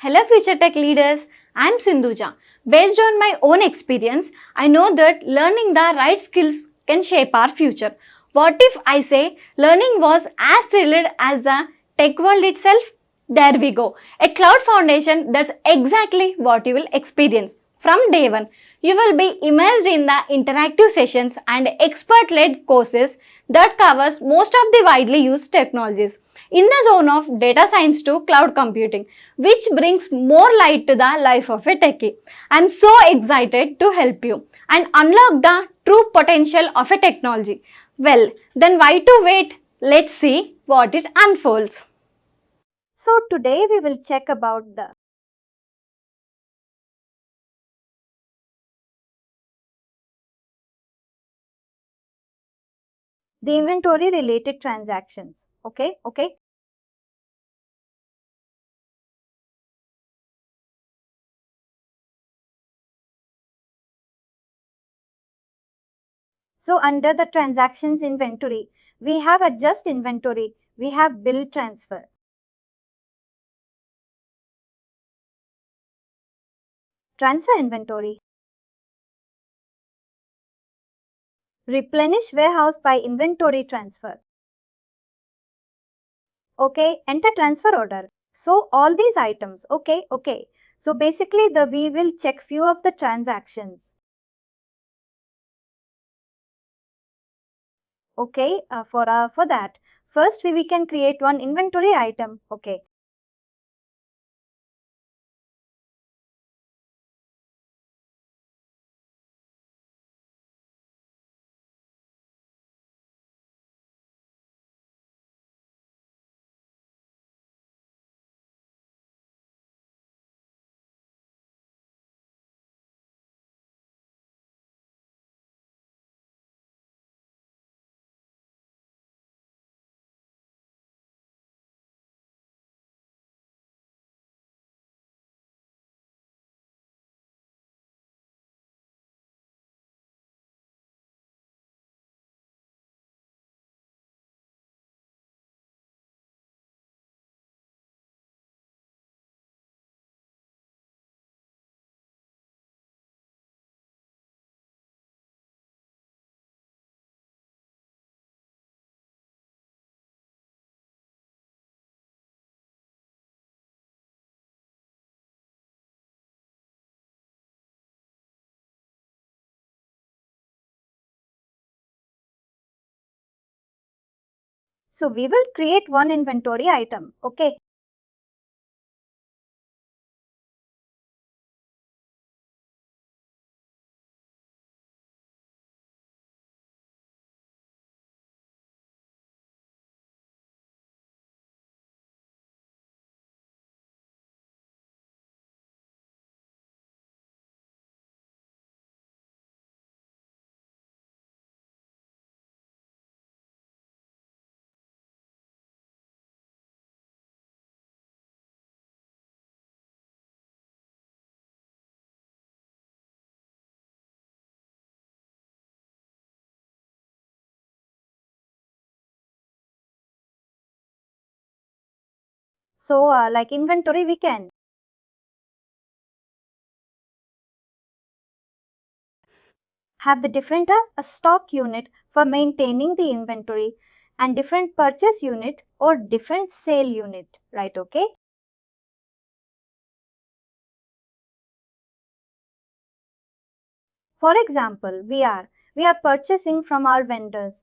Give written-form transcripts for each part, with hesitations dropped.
Hello future tech leaders, I'm Sindhuja. Based on my own experience, I know that learning the right skills can shape our future. What if I say learning was as thrilled as the tech world itself? There we go. A cloud foundation, that's exactly what you will experience. From day one, you will be immersed in the interactive sessions and expert-led courses that covers most of the widely used technologies in the zone of data science to cloud computing, which brings more light to the life of a techie. I'm so excited to help you and unlock the true potential of a technology. Well, then why to wait? Let's see what it unfolds. So today we will check about the inventory related transactions. Okay. So under the transactions inventory, we have adjust inventory, we have bill transfer, transfer inventory, replenish warehouse by inventory transfer. Okay, enter transfer order. So all these items, okay. So basically we will check few of the transactions. Okay, for that, first we can create one inventory item. Okay. So we will create one inventory item. Okay. So like inventory we can have the different a stock unit for maintaining the inventory and different purchase unit or different sale unit, right? Okay. For example, we are purchasing from our vendors.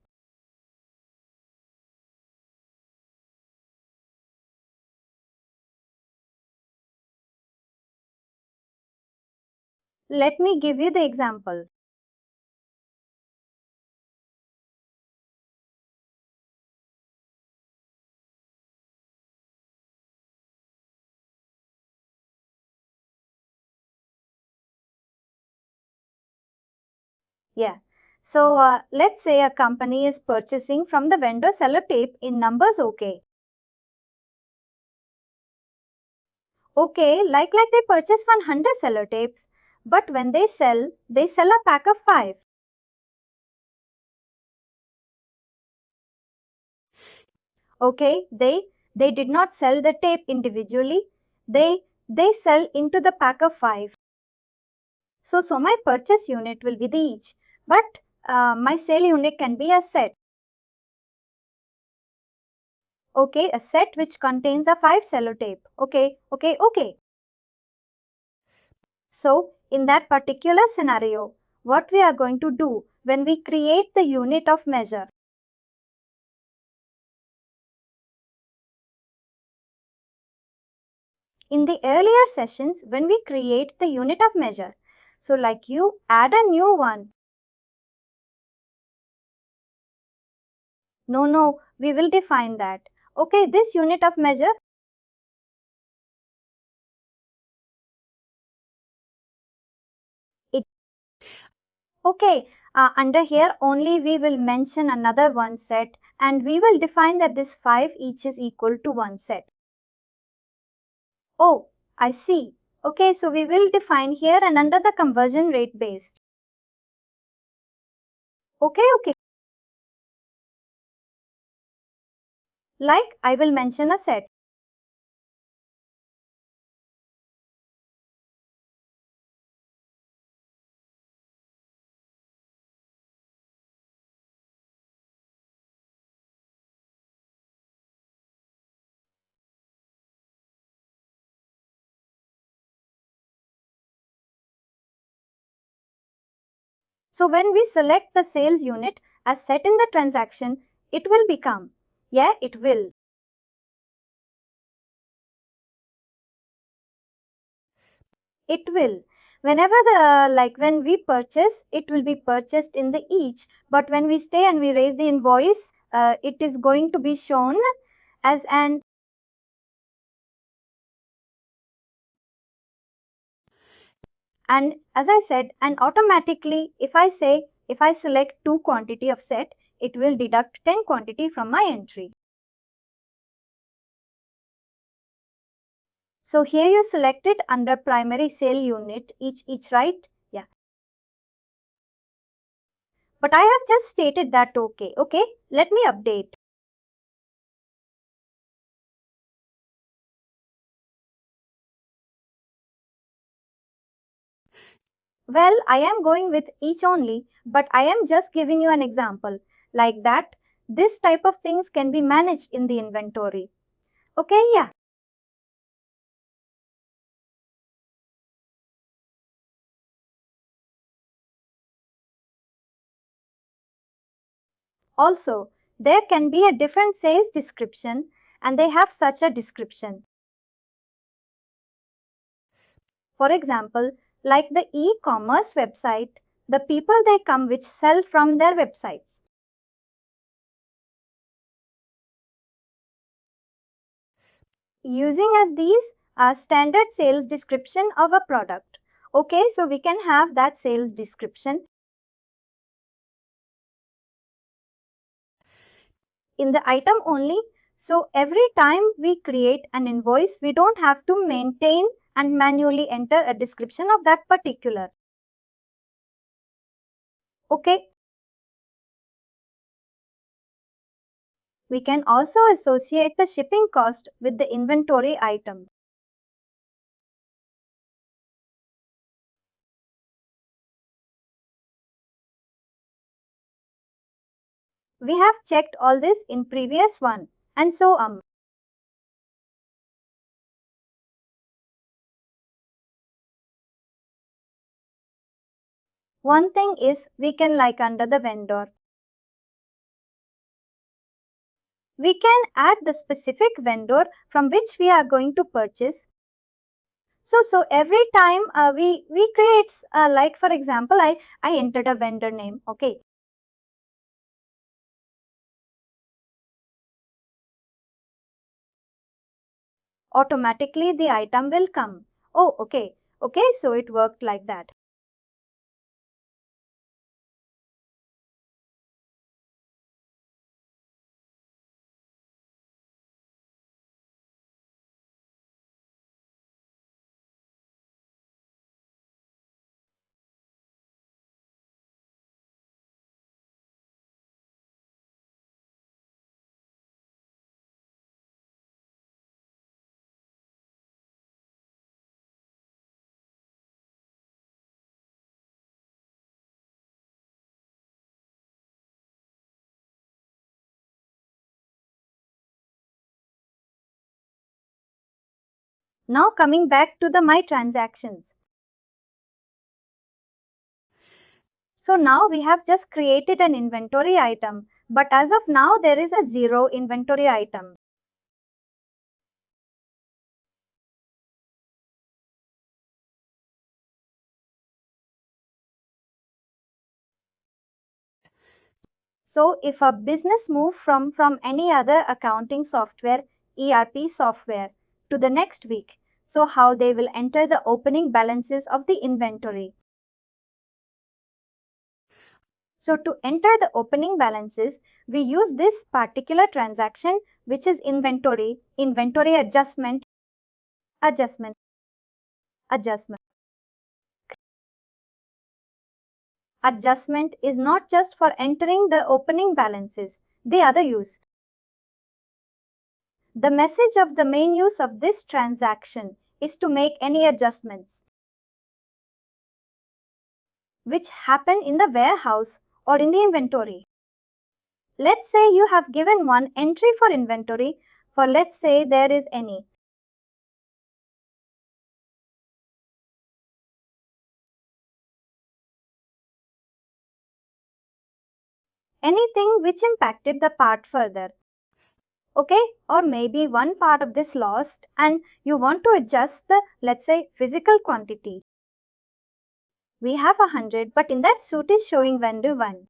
Let me give you the example. Yeah. So let's say a company is purchasing from the vendor seller tape in numbers. Okay. Okay, like they purchase 100 seller tapes, but when they sell a pack of 5. Okay, they did not sell the tape individually. They they sell into the pack of 5. So my purchase unit will be the each, but my sale unit can be a set. Okay, a set which contains a 5 sellotape. Okay. So in that particular scenario, what we are going to do when we create the unit of measure? In the earlier sessions, when we create the unit of measure, so like you add a new one. No, we will define that. Okay, this unit of measure, okay, under here only we will mention another one set and we will define that this 5 each is equal to one set. Oh, I see. Okay, so we will define here and under the conversion rate based. Okay. Like I will mention a set. So when we select the sales unit as set in the transaction, it will become. Yeah, it will. It will. Whenever when we purchase, it will be purchased in the each. But when we stay and we raise the invoice, it is going to be shown as an. And as I said, and automatically, if I select 2 quantity of set, it will deduct 10 quantity from my entry. So here you select it under primary sale unit, each, right? Yeah. But I have just stated that okay. Let me update. Well, I am going with each only, but I am just giving you an example. Like that, this type of things can be managed in the inventory. Okay, yeah. Also, there can be a different sales description and they have such a description. For example, like the e-commerce website, the people they come which sell from their websites. Using as these standard sales description of a product. Okay, so we can have that sales description in the item only. So every time we create an invoice, we don't have to maintain and manually enter a description of that particular. Okay. We can also associate the shipping cost with the inventory item. We have checked all this in previous one and so on. One thing is we can like under the vendor. We can add the specific vendor from which we are going to purchase. So every time we create like for example I entered a vendor name. Okay. Automatically the item will come. Oh, okay. So it worked like that. Now coming back to the my transactions. So now we have just created an inventory item, but as of now there is a 0 inventory item. So if a business move from any other accounting software, ERP software, to the next week, so how they will enter the opening balances of the inventory. So to enter the opening balances, we use this particular transaction, which is inventory adjustment, adjustment. Adjustment is not just for entering the opening balances, the other use. The message of the main use of this transaction is to make any adjustments which happen in the warehouse or in the inventory. Let's say you have given one entry for inventory for, let's say, there is any. Anything which impacted the part further. Okay, or maybe one part of this lost and you want to adjust the, let's say, physical quantity. We have 100, but in that suit is showing vendor 1.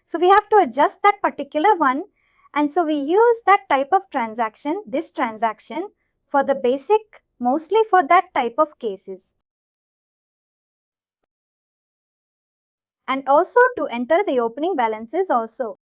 So we have to adjust that particular one, and so we use that type of transaction, this transaction, for the basic, mostly for that type of cases. And also to enter the opening balances also.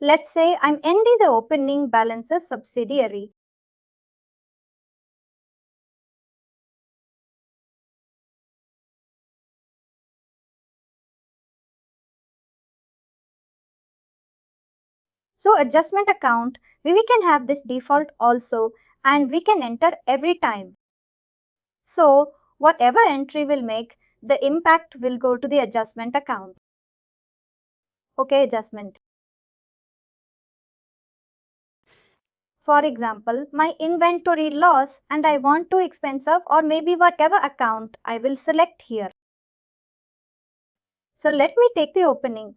Let's say I'm ending the opening balances subsidiary. So adjustment account, we can have this default also, and we can enter every time. So whatever entry will make, the impact will go to the adjustment account. Okay, adjustment. For example, my inventory loss and I want to expense of, or maybe whatever account I will select here. So let me take the opening.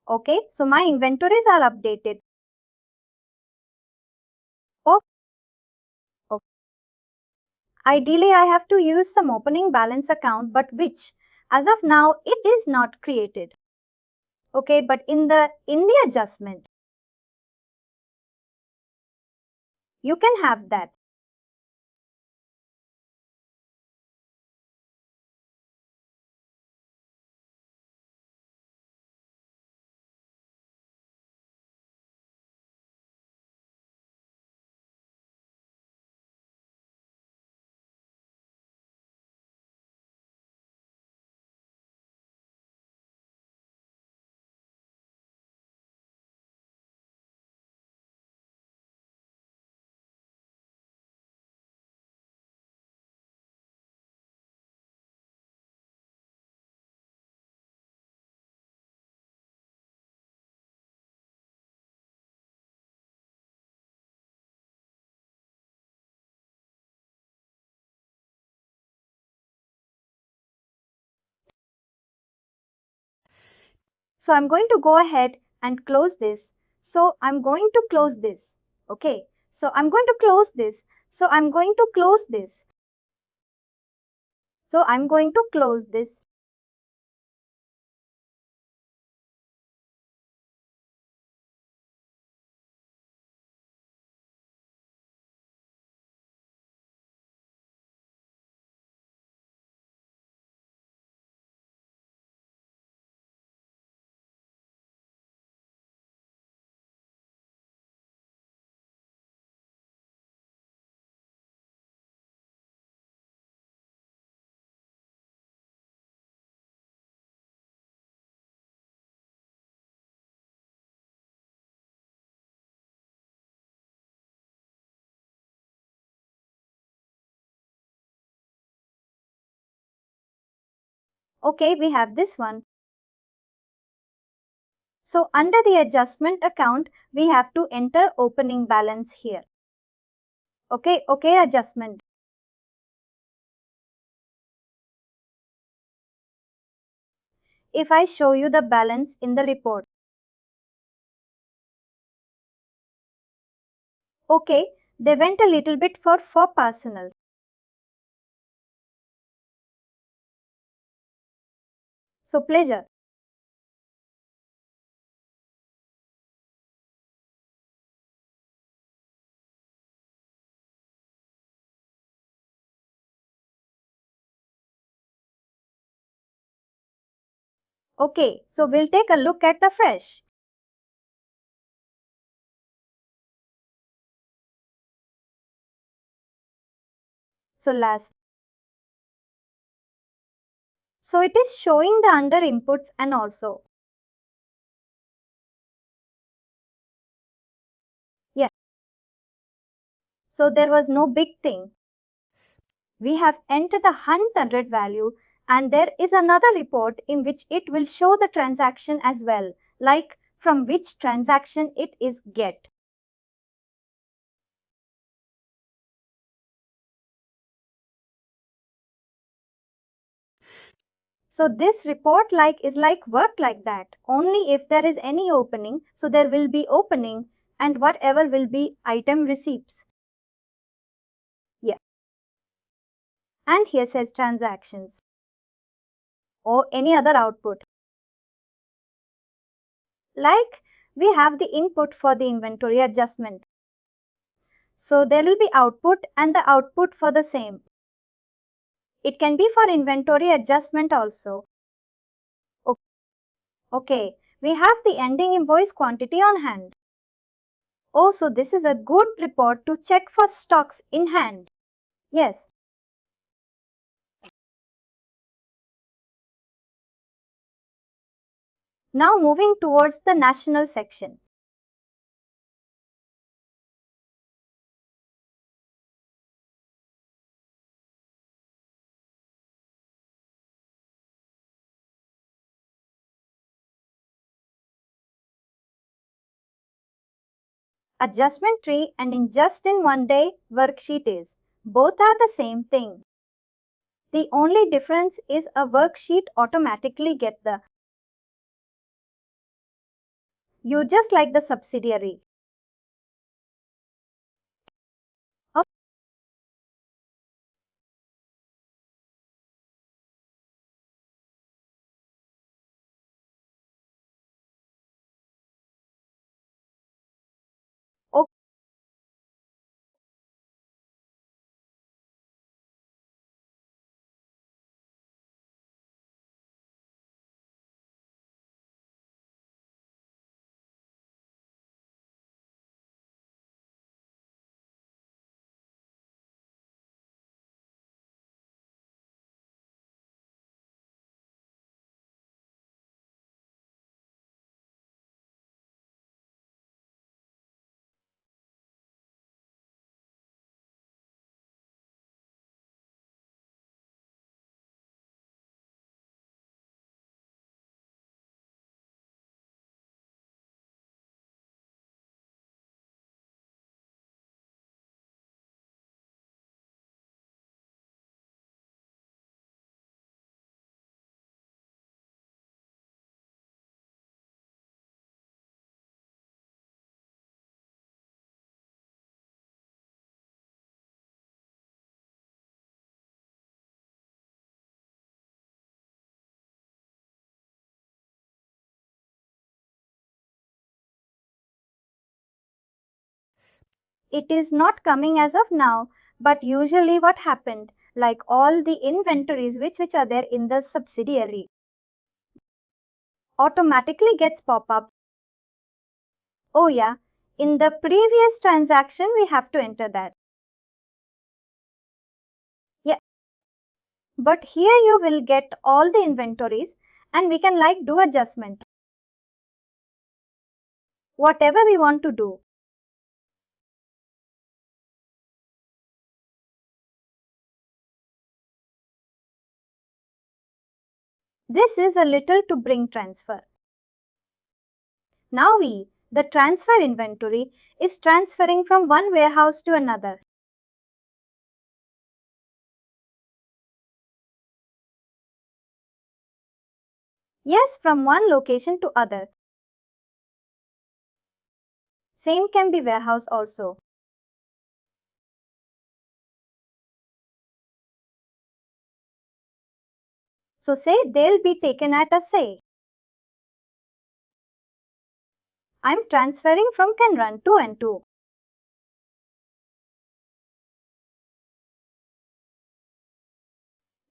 Okay, so my inventories are updated. Oh, Ideally, I have to use some opening balance account, but which, as of now, it is not created. Okay, but in the adjustment, you can have that. So I'm going to go ahead and close this. So I'm going to close this. Okay. So I'm going to close this. So I'm going to close this. So I'm going to close this. Okay, we have this one. So under the adjustment account, we have to enter opening balance here. Okay, adjustment. If I show you the balance in the report. Okay, they went a little bit for personal. So pleasure. Okay, so we'll take a look at the fresh. So last. So it is showing the under inputs and also. Yeah. So there was no big thing. We have entered the 100 value and there is another report in which it will show the transaction as well, like from which transaction it is get. So this report is like work like that. Only if there is any opening, so there will be opening and whatever will be item receipts. Yeah. And here says transactions or any other output. Like we have the input for the inventory adjustment. So there will be output and the output for the same. It can be for inventory adjustment also. Okay, we have the ending invoice quantity on hand. Oh, so this is a good report to check for stocks in hand. Yes. Now moving towards the national section. Adjustment tree and in just in one day worksheet is. Both are the same thing. The only difference is a worksheet automatically get the. You just like the subsidiary. It is not coming as of now, but usually what happened, like all the inventories which are there in the subsidiary automatically gets pop up. Oh yeah, in the previous transaction we have to enter that. Yeah, but here you will get all the inventories and we can like do adjustment. Whatever we want to do. This is a little to bring transfer. Now the transfer inventory is transferring from one warehouse to another. Yes, from one location to other. Same can be warehouse also. So say they'll be taken at a say. I'm transferring from can run to and to.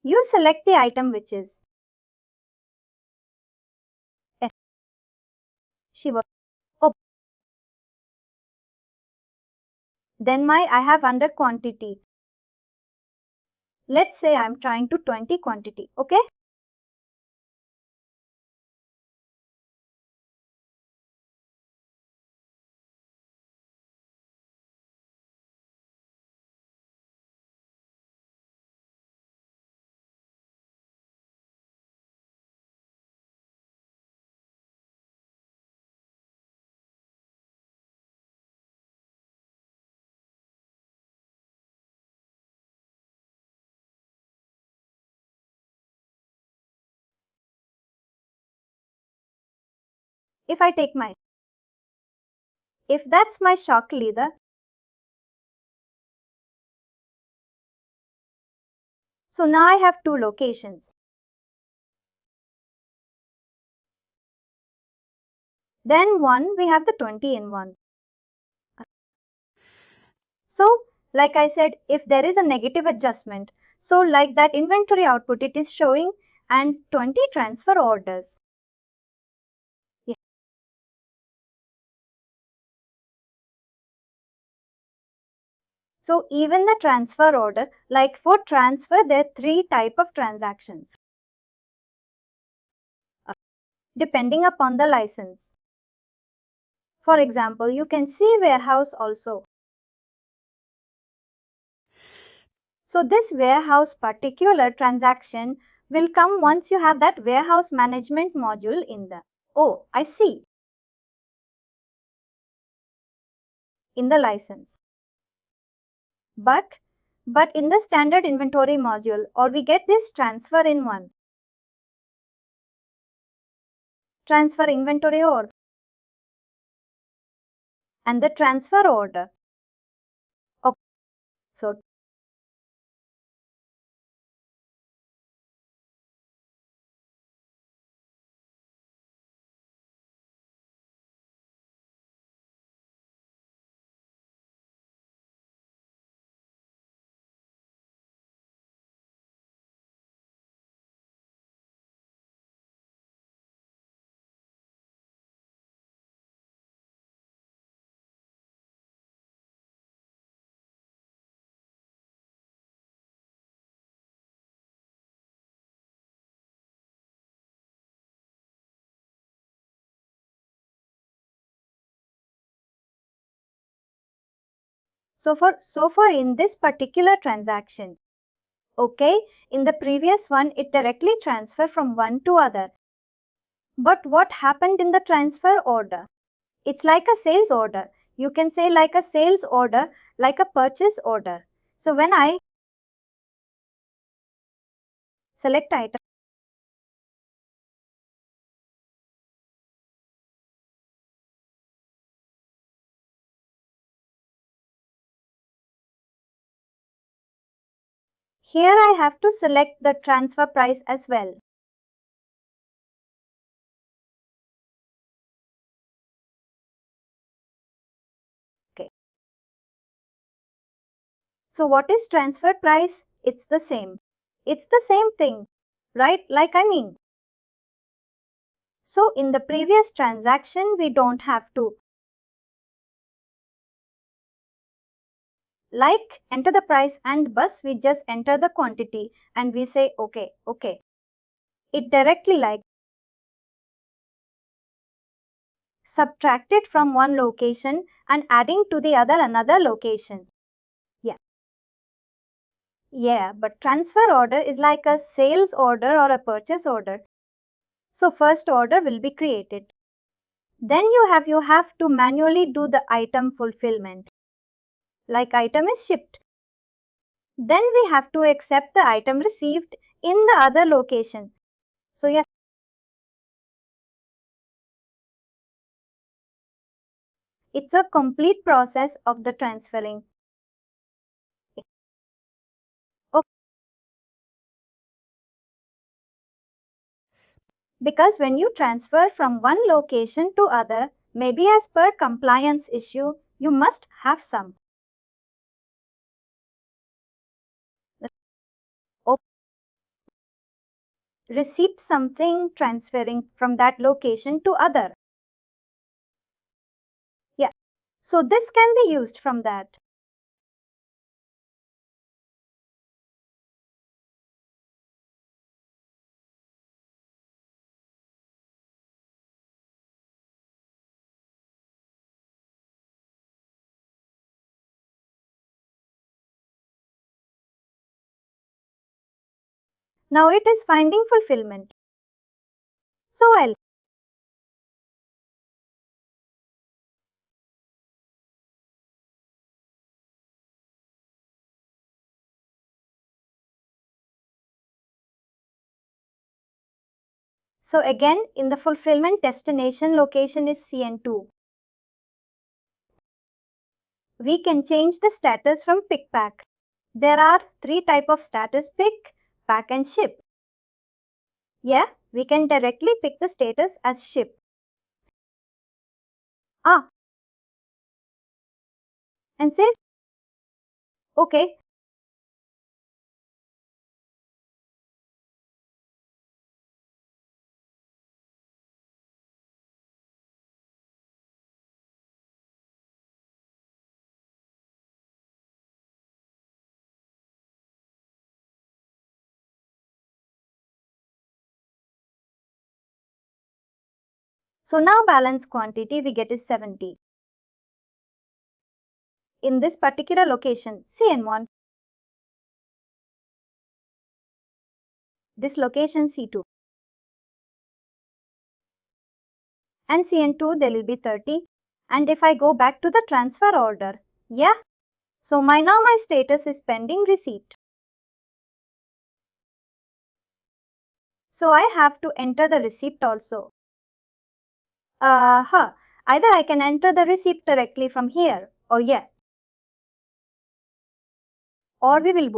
You select the item which is Shiva. Oh, then I have under quantity. Let's say I'm trying to 20 quantity, okay? If I take if that's my shock leader, so now I have two locations. Then one, we have the 20 in one. So, like I said, if there is a negative adjustment, so like that inventory output, it is showing and 20 transfer orders. Yeah. So even the transfer order, like for transfer, there are three type of transactions. Depending upon the license. For example, you can see warehouse also. So this warehouse particular transaction will come once you have that warehouse management module in the, oh, I see, in the license. But in the standard inventory module, or we get this transfer in one. Transfer inventory order and the transfer order. Okay. So for in this particular transaction, okay, in the previous one, it directly transfer from one to other. But what happened in the transfer order? It's like a sales order. You can say like a sales order, like a purchase order. So when I select item, here I have to select the transfer price as well. Okay. So what is transfer price? It's the same. It's the same thing, right? So in the previous transaction, we don't have to enter the price and bus, we just enter the quantity and we say okay. It directly subtract it from one location and adding to the other another location. Yeah, but transfer order is like a sales order or a purchase order. So first order will be created. Then you have to manually do the item fulfillment. Like item is shipped. Then we have to accept the item received in the other location. So yeah, it's a complete process of the transferring. Okay. Because when you transfer from one location to other, maybe as per compliance issue, you must have some receipt something transferring from that location to other. Yeah. So this can be used from that. Now it is finding fulfillment. So again, in the fulfillment destination location is CN2. We can change the status from pick pack. There are 3 types of status: pick, pack and ship. Yeah, we can directly pick the status as ship. And say okay. So now balance quantity we get is 70. In this particular location, CN1, this location C2. And CN2 there will be 30. And if I go back to the transfer order, yeah. So now my status is pending receipt. So I have to enter the receipt also. Either I can enter the receipt directly from here or or we will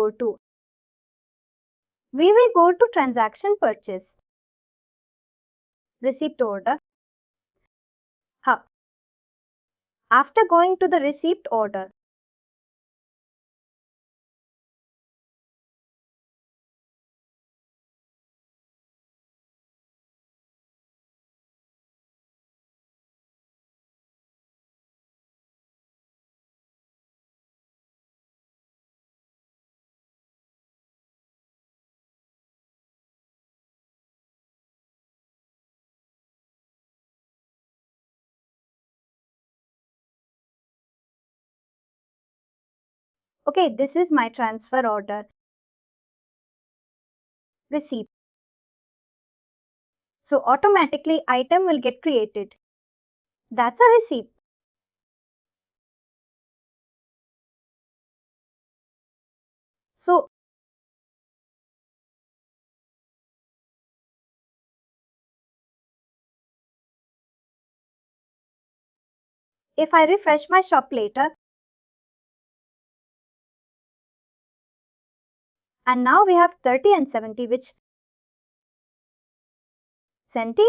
go to transaction purchase, receipt order. After going to the receipt order, okay, this is my transfer order, receipt. So automatically item will get created. That's a receipt. So if I refresh my shop later, and now we have 30 and 70, which centi?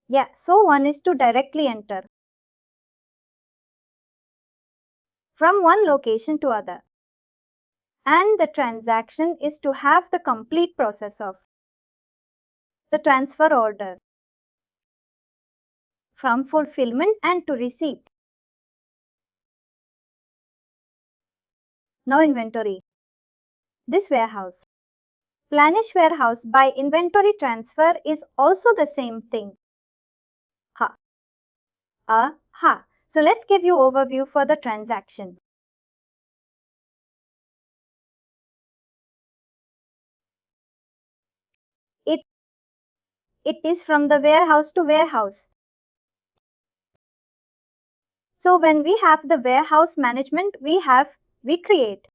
Yeah, so one is to directly enter from one location to other. And the transaction is to have the complete process of the transfer order from fulfillment and to receipt. Now inventory. This warehouse. Planish warehouse by inventory transfer is also the same thing. So let's give you overview for the transaction. It is from the warehouse to warehouse. So when we have the warehouse management, we create.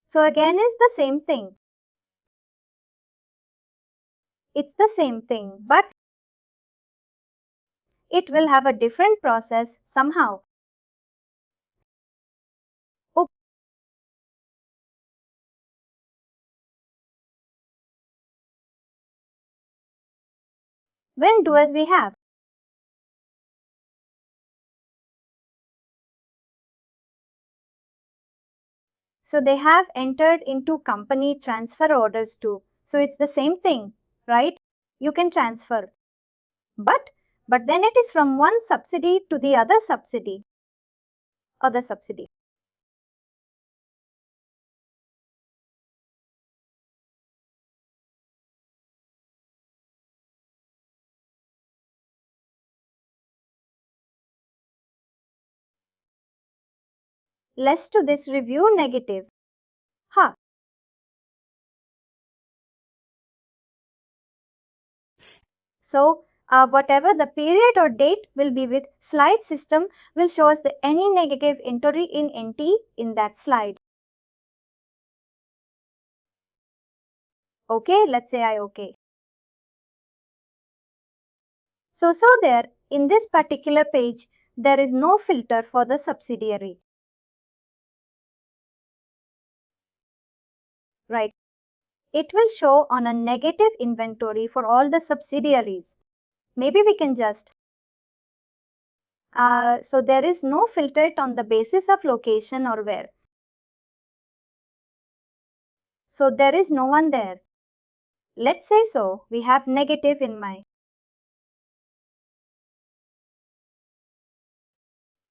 So again is the same thing. It's the same thing, but it will have a different process somehow. Oh, when do as we have? So they have entered into company transfer orders too. So it's the same thing, right? You can transfer. But then it is from one subsidy to the other subsidy. Less to this review negative. So whatever the period or date will be with slide system will show us any negative entry in NT in that slide. Okay, let's say I okay. So there in this particular page, there is no filter for the subsidiary. Right. It will show on a negative inventory for all the subsidiaries. Maybe we can just so there is no filter on the basis of location or where. So there is no one there. Let's say so, we have negative in my.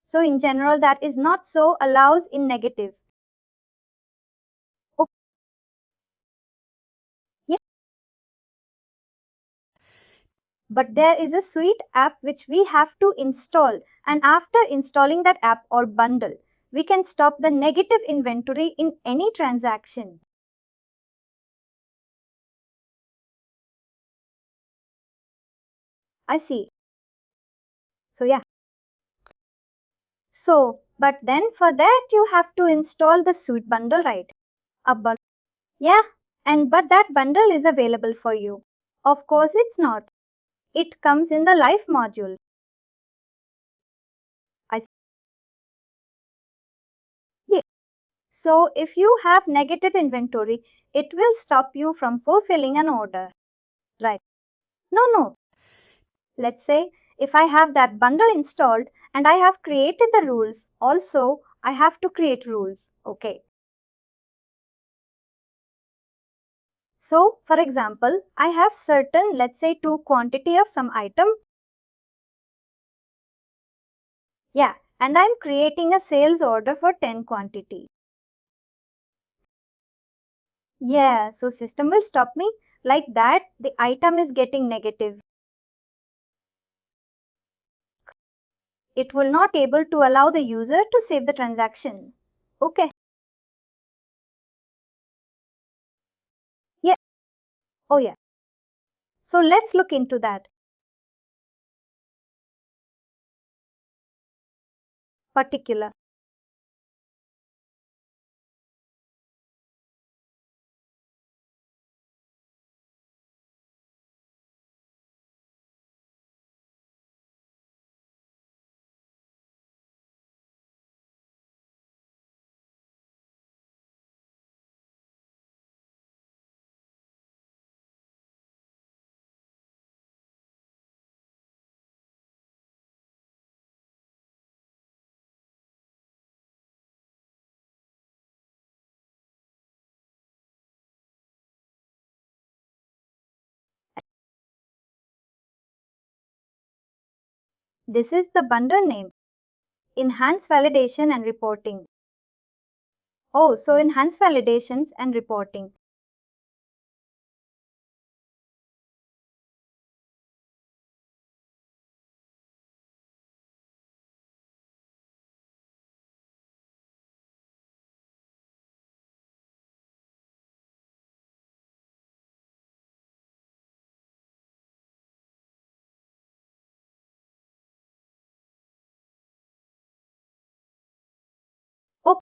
So in general, that is not so allows in negative. Oh, yeah. But there is a suite app which we have to install, and after installing that app or bundle, we can stop the negative inventory in any transaction. I see. So yeah. So, but then for that you have to install the suite bundle, right? Yeah, but that bundle is available for you. Of course it's not. It comes in the life module. Yeah. So if you have negative inventory, it will stop you from fulfilling an order. Right. No. Let's say if I have that bundle installed and I have created the rules, also I have to create rules. Okay. So for example, I have certain, let's say 2 quantity of some item. Yeah, and I'm creating a sales order for 10 quantity. Yeah, so system will stop me. Like that, the item is getting negative. It will not able to allow the user to save the transaction. Okay. Yeah. Oh yeah. So let's look into that. Particular. This is the bundle name. Enhance validation and reporting. Oh, so enhance validations and reporting. Oh,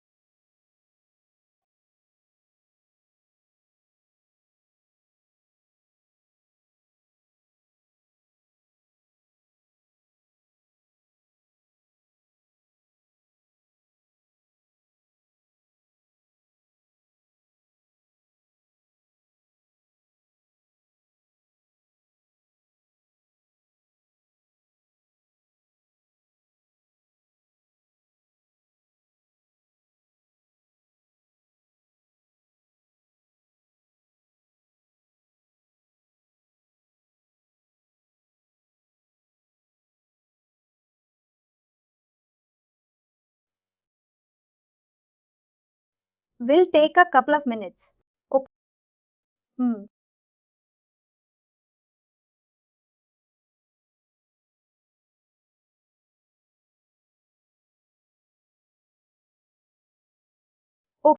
will take a couple of minutes. Oh, hmm. Oh,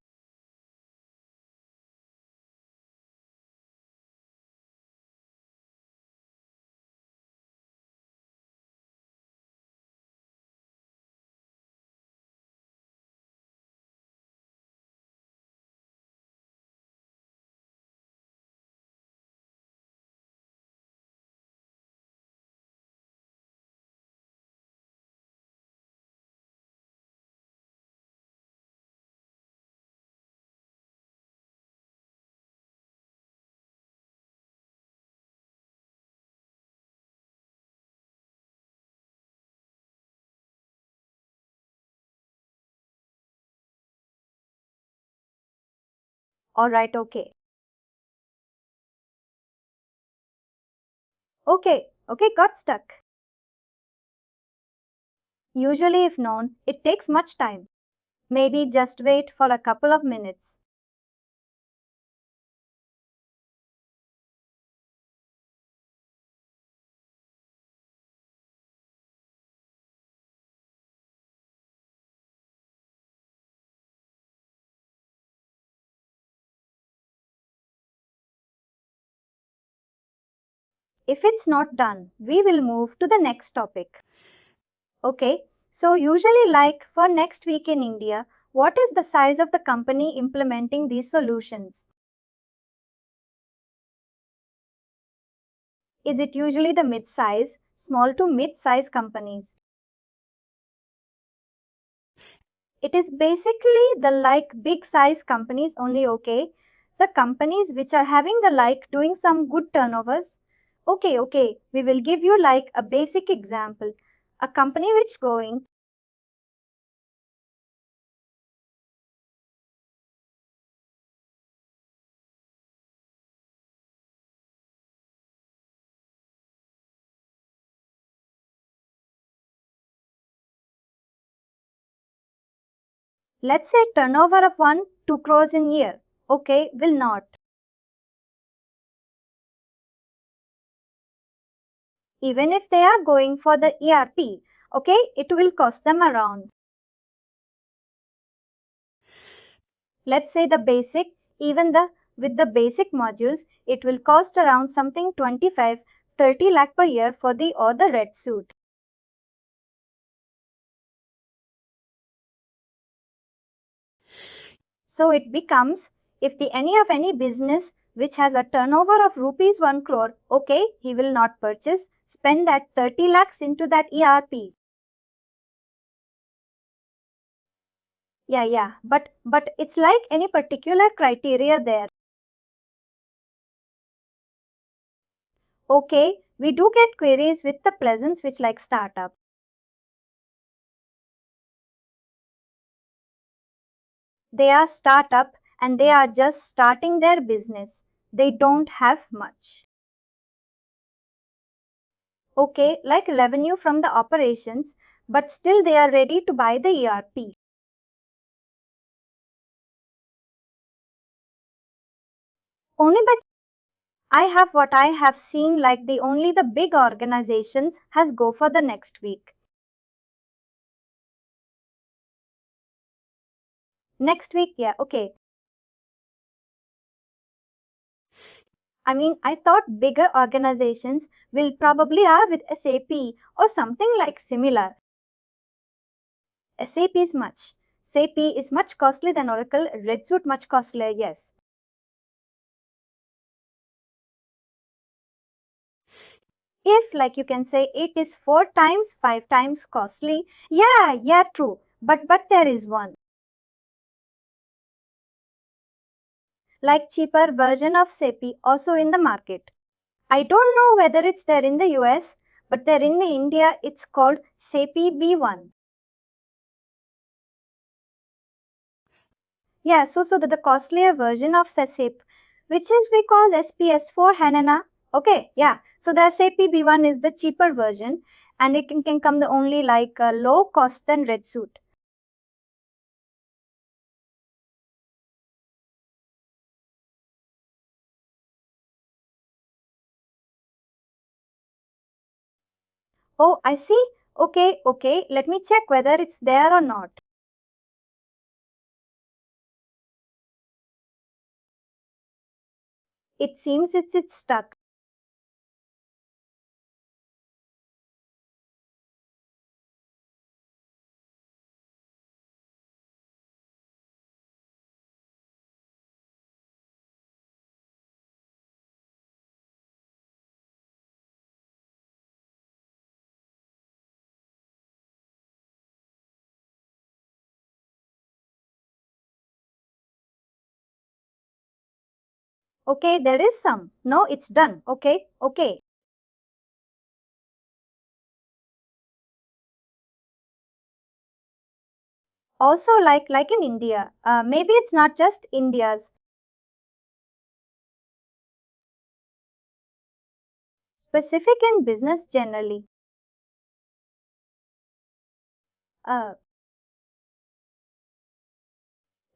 alright, okay. Okay, got stuck. Usually, if known, it takes much time. Maybe just wait for a couple of minutes. If it's not done, we will move to the next topic. Okay, so usually, like for next week in India, what is the size of the company implementing these solutions? Is it usually the mid-size, small to mid-size companies? It is basically the like big size companies only, okay? The companies which are having the like doing some good turnovers. Okay, we will give you like a basic example. A company which going, let's say turnover of 1-2 crores in year. Okay, will not. Even if they are going for the ERP, okay, it will cost them around. Let's say the basic, even the with the basic modules, it will cost around something 25-30 lakh per year for the or the red suit. So it becomes if the any business which has a turnover of rupees 1 crore, okay, he will not purchase, spend that 30 lakhs into that ERP. Yeah, but it's like any particular criteria there. Okay, we do get queries with the presence which like startup. They are startup and they are just starting their business. They don't have much. Okay, like revenue from the operations, but still they are ready to buy the ERP. Only by I have what I have seen like the only the big organizations has go for the next week. Next week, yeah, okay. I mean, I thought bigger organizations will probably are with SAP or something like similar. SAP is much. SAP is much costly than Oracle. NetSuite much costlier, yes. If, like you can say, it is 4 times, 5 times costly, yeah, true. But there is one. Like cheaper version of SAP also in the market. I don't know whether it's there in the US, but there in the India, it's called SAP B1. Yeah, so the costlier version of SAP, which is we call SPS4 HANA. Okay, yeah. So the SAP B1 is the cheaper version and it can come the only like low cost than NetSuite. Oh, I see. Okay. Let me check whether it's there or not. It seems it's stuck. Okay, there is some. No, it's done. Okay. Also, like in India, maybe it's not just India's specific in business generally. Uh,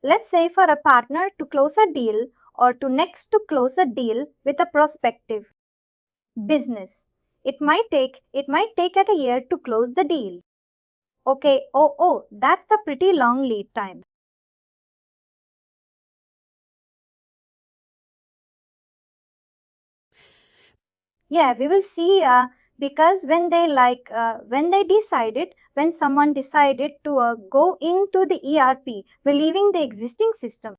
let's say for a partner to close a deal or to next to close a deal with a prospective business. It might take at a year to close the deal. Okay, oh, that's a pretty long lead time. Yeah, we will see because when someone decided to go into the ERP, leaving the existing system.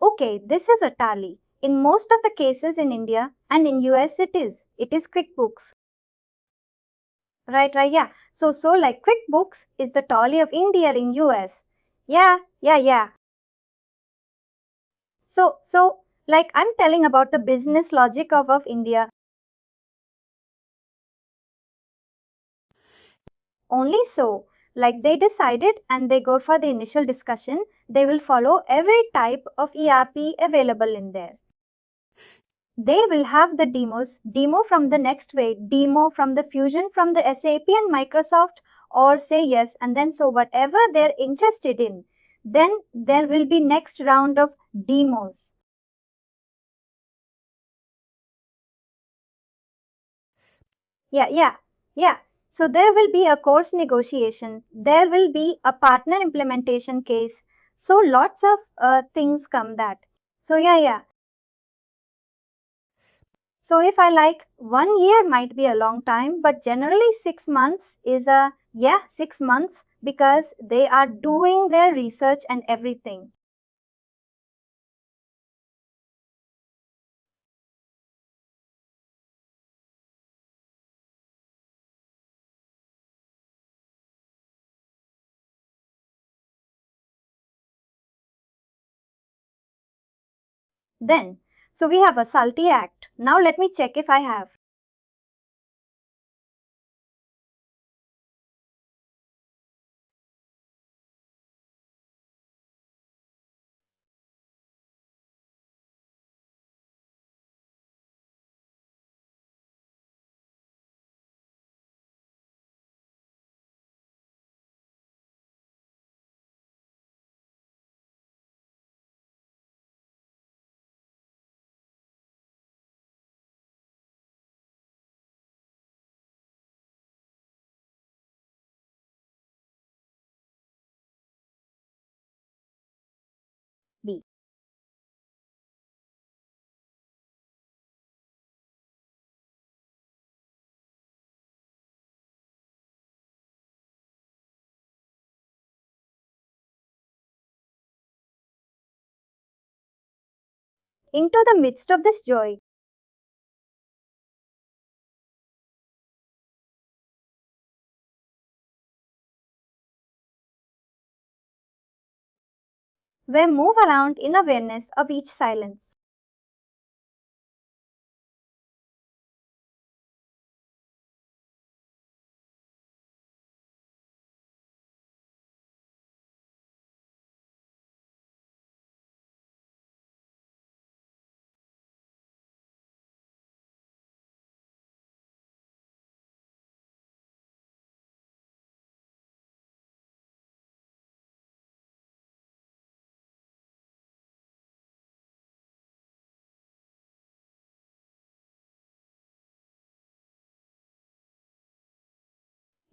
Okay, this is a tally. In most of the cases in India and in US it is QuickBooks. Right, yeah. So like QuickBooks is the tally of India in US. Yeah. So like I'm telling about the business logic of India. Only so, like they decided and they go for the initial discussion, they will follow every type of ERP available in there. They will have the demo from the next way, demo from the fusion from the SAP and Microsoft, or say yes, and then so whatever they're interested in, then there will be next round of demos. Yeah. So there will be a course negotiation. There will be a partner implementation case. So lots of things come that. So yeah. So if I like 1 year might be a long time, but generally 6 months is 6 months because they are doing their research and everything. Then, so we have a salty act. Now let me check if I have. into the midst of this joy. We move around in awareness of each silence.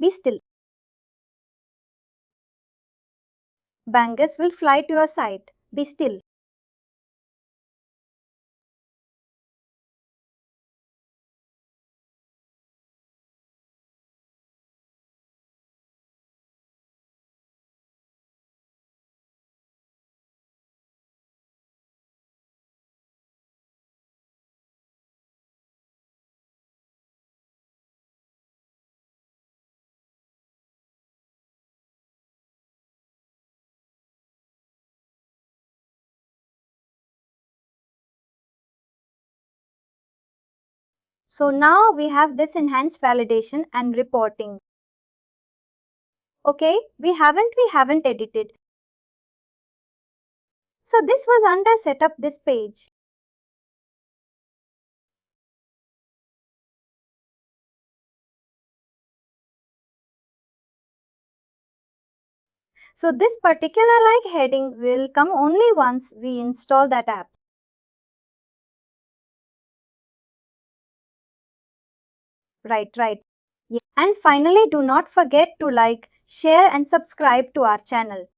Be still. Bangers will fly to your side. Be still. So now we have this enhanced validation and reporting. Okay, we haven't edited. So this was under setup this page. So this particular heading will come only once we install that app. Right. Yeah. And finally, do not forget to like, share and subscribe to our channel.